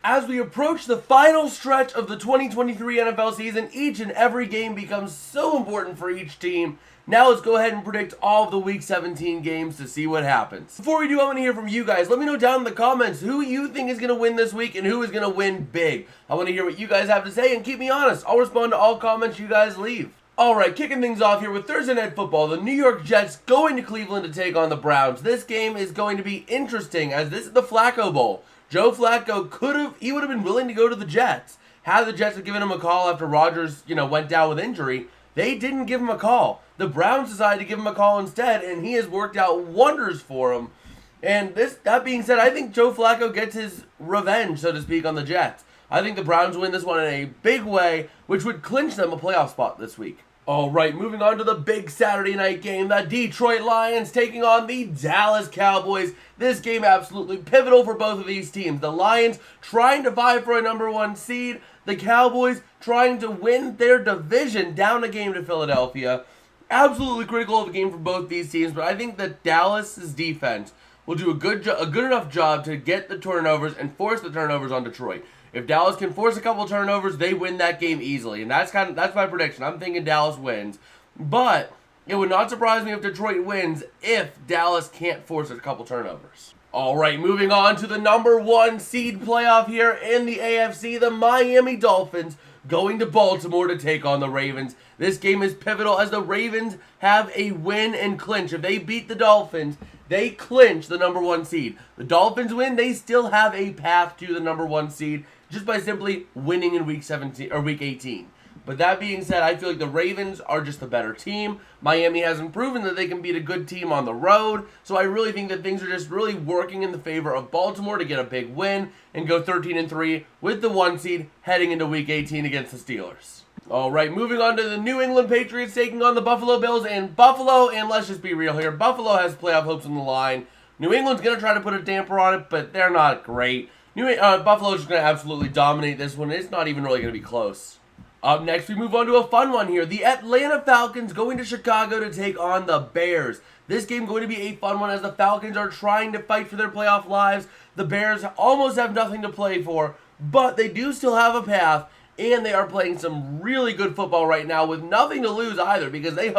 As we approach the final stretch of the 2023 NFL season, each and every game becomes so important for each team. Now let's go ahead and predict all of the Week 17 games to see what happens. Before we do, I want to hear from you guys. Let me know down in the comments who you think is going to win this week and who is going to win big. I want to hear what you guys have to say, and keep me honest. I'll respond to all comments you guys leave. Alright, kicking things off here with Thursday Night Football. The New York Jets going to Cleveland to take on the Browns. This game is going to be interesting as this is the Flacco Bowl. Joe Flacco would have been willing to go to the Jets. Had the Jets given him a call after Rodgers, went down with injury, they didn't give him a call. The Browns decided to give him a call instead, and he has worked out wonders for him. And that being said, I think Joe Flacco gets his revenge, so to speak, on the Jets. I think the Browns win this one in a big way, which would clinch them a playoff spot this week. Alright, moving on to the big Saturday night game, the Detroit Lions taking on the Dallas Cowboys. This game absolutely pivotal for both of these teams. The Lions trying to vie for a number one seed. The Cowboys trying to win their division, down a game to Philadelphia. Absolutely critical of a game for both these teams, but I think that Dallas's defense will do a good enough job to get the turnovers and force the turnovers on Detroit. If Dallas can force a couple turnovers, they win that game easily, and that's my prediction. I'm thinking Dallas wins, but it would not surprise me if Detroit wins if Dallas can't force a couple turnovers. All right, moving on to the number one seed playoff here in the AFC, the Miami Dolphins going to Baltimore to take on the Ravens. This game is pivotal as the Ravens have a win and clinch. If they beat the Dolphins, they clinch the number one seed. The Dolphins win, they still have a path to the number one seed just by simply winning in week 17 or week 18. But that being said, I feel like the Ravens are just the better team. Miami hasn't proven that they can beat a good team on the road, so I really think that things are just really working in the favor of Baltimore to get a big win and go 13-3 with the one seed heading into week 18 against the Steelers. Alright, moving on to the New England Patriots taking on the Buffalo Bills, and let's just be real here, Buffalo has playoff hopes on the line. New England's going to try to put a damper on it, but they're not great. Buffalo's just going to absolutely dominate this one. It's not even really going to be close. Up next, we move on to a fun one here. The Atlanta Falcons going to Chicago to take on the Bears. This game going to be a fun one as the Falcons are trying to fight for their playoff lives. The Bears almost have nothing to play for, but they do still have a path, and they are playing some really good football right now with nothing to lose either because they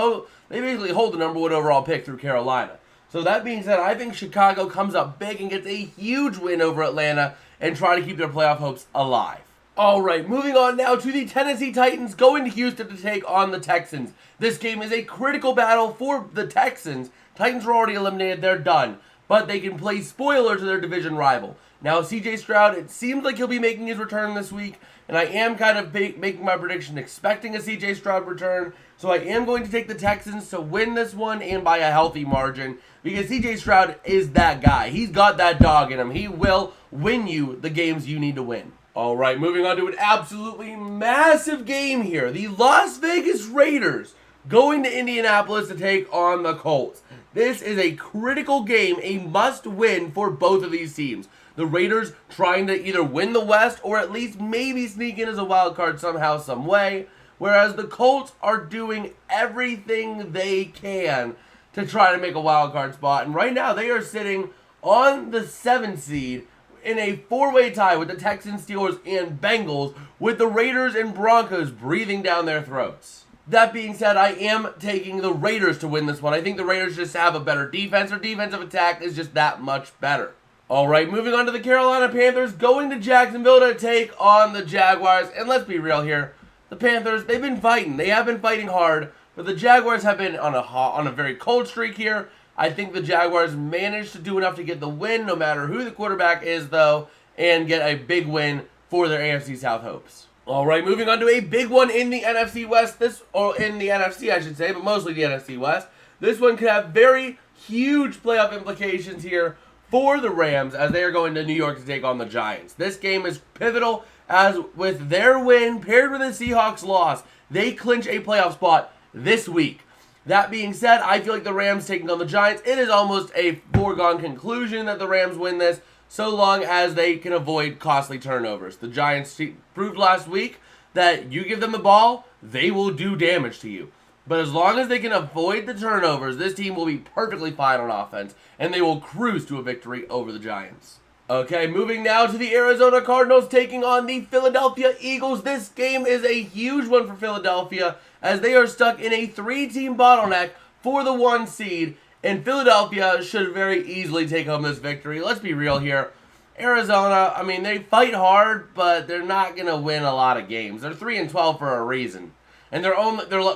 basically hold the number one overall pick through Carolina. So that being said, I think Chicago comes up big and gets a huge win over Atlanta and try to keep their playoff hopes alive. Alright, moving on now to the Tennessee Titans going to Houston to take on the Texans. This game is a critical battle for the Texans. Titans are already eliminated, they're done. But they can play spoiler to their division rival. Now, CJ Stroud, it seems like he'll be making his return this week, and I am kind of making my prediction expecting a CJ Stroud return. So I am going to take the Texans to win this one and by a healthy margin because CJ Stroud is that guy. He's got that dog in him. He will win you the games you need to win. All right, moving on to an absolutely massive game here. The Las Vegas Raiders going to Indianapolis to take on the Colts. This is a critical game, a must-win for both of these teams. The Raiders trying to either win the West or at least maybe sneak in as a wild card somehow, some way. Whereas the Colts are doing everything they can to try to make a wild card spot. And right now they are sitting on the 7th seed in a four-way tie with the Texans, Steelers, and Bengals, with the Raiders and Broncos breathing down their throats. That being said, I am taking the Raiders to win this one. I think the Raiders just have a better defense. Their defensive attack is just that much better. Alright, moving on to the Carolina Panthers going to Jacksonville to take on the Jaguars. And let's be real here. The Panthers, they've been fighting. They have been fighting hard. But the Jaguars have been on a very cold streak here. I think the Jaguars managed to do enough to get the win, no matter who the quarterback is, though, and get a big win for their AFC South hopes. Alright, moving on to a big one in the NFC West. In the NFC, I should say, but mostly the NFC West. This one could have very huge playoff implications here for the Rams as they are going to New York to take on the Giants. This game is pivotal as with their win paired with the Seahawks loss, they clinch a playoff spot this week. That being said, I feel like the Rams taking on the Giants, it is almost a foregone conclusion that the Rams win this so long as they can avoid costly turnovers. The Giants proved last week that you give them the ball, they will do damage to you. But as long as they can avoid the turnovers, this team will be perfectly fine on offense, and they will cruise to a victory over the Giants. Okay, moving now to the Arizona Cardinals taking on the Philadelphia Eagles. This game is a huge one for Philadelphia as they are stuck in a 3-team bottleneck for the 1 seed, and Philadelphia should very easily take home this victory. Let's be real here. Arizona, I mean, they fight hard, but they're not going to win a lot of games. They're 3-12 for a reason. And their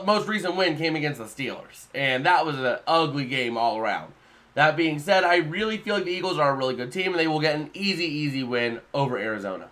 most recent win came against the Steelers, and that was an ugly game all around. That being said, I really feel like the Eagles are a really good team, and they will get an easy win over Arizona.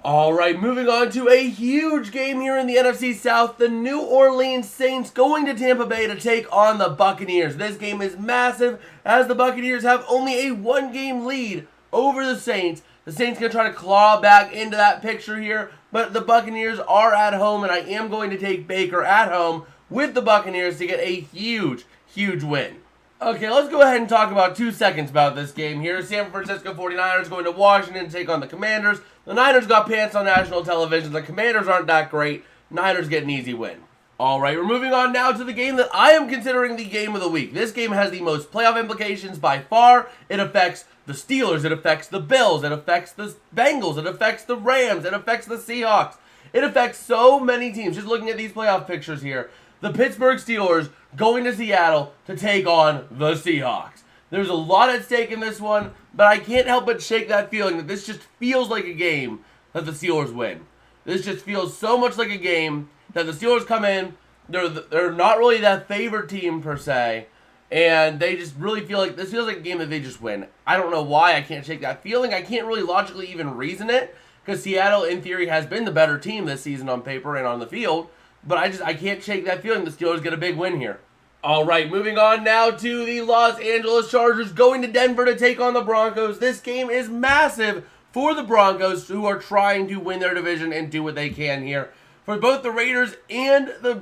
All right, moving on to a huge game here in the NFC South. The New Orleans Saints going to Tampa Bay to take on the Buccaneers. This game is massive as the Buccaneers have only a 1-game lead over the Saints. The Saints going to try to claw back into that picture here, but the Buccaneers are at home, and I am going to take Baker at home with the Buccaneers to get a huge win. Okay, let's go ahead and talk about 2 seconds about this game here. San Francisco 49ers going to Washington to take on the Commanders. The Niners got pants on national television. The Commanders aren't that great. Niners get an easy win. All right, we're moving on now to the game that I am considering the game of the week. This game has the most playoff implications by far. It affects the Steelers. It affects the Bills. It affects the Bengals. It affects the Rams. It affects the Seahawks. It affects so many teams. Just looking at these playoff pictures here. The Pittsburgh Steelers going to Seattle to take on the Seahawks. There's a lot at stake in this one, but I can't help but shake that feeling that this just feels like a game that the Steelers win. This just feels so much like a game that the Steelers come in, they're not really that favored team per se, and they just really feel like this feels like a game that they just win. I don't know why I can't shake that feeling. I can't really logically even reason it, because Seattle, in theory, has been the better team this season on paper and on the field. But I can't shake that feeling the Steelers get a big win here. All right, moving on now to the Los Angeles Chargers going to Denver to take on the Broncos. This game is massive for the Broncos, who are trying to win their division and do what they can here. For both the Raiders and the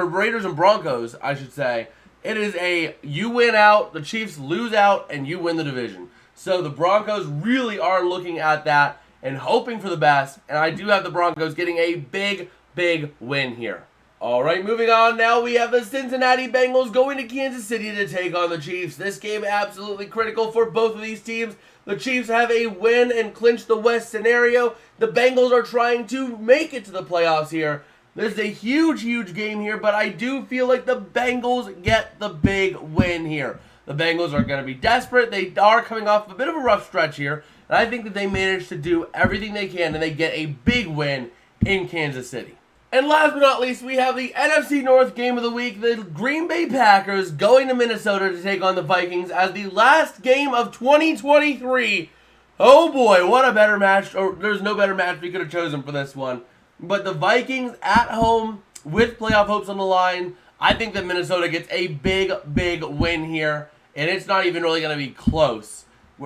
Raiders and Broncos, I should say, it is a you win out, the Chiefs lose out, and you win the division. So the Broncos really are looking at that and hoping for the best. And I do have the Broncos getting a big win here. All right, moving on now, we have the Cincinnati Bengals going to Kansas City to take on the Chiefs. This game absolutely critical for both of these teams. The Chiefs have a win and clinch the West scenario. The Bengals are trying to make it to the playoffs here. This is a huge game here, but I do feel like the Bengals get the big win here. The Bengals are going to be desperate. They are coming off a bit of a rough stretch here, and I think that they managed to do everything they can, and they get a big win in Kansas City. And last but not least, we have the NFC North game of the week. The Green Bay Packers going to Minnesota to take on the Vikings as the last game of 2023. Oh boy, what a better match. Or there's no better match we could have chosen for this one. But the Vikings at home with playoff hopes on the line. I think that Minnesota gets a big win here. And it's not even really going to be close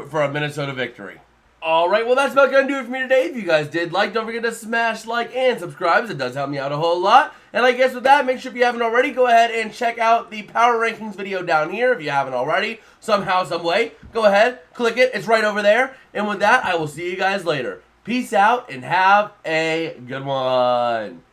for a Minnesota victory. Alright, well that's about going to do it for me today. If you guys did like, don't forget to smash like and subscribe, as it does help me out a whole lot. And I guess with that, make sure if you haven't already, go ahead and check out the Power Rankings video down here if you haven't already. Somehow, some way, go ahead, click it, it's right over there. And with that, I will see you guys later. Peace out and have a good one.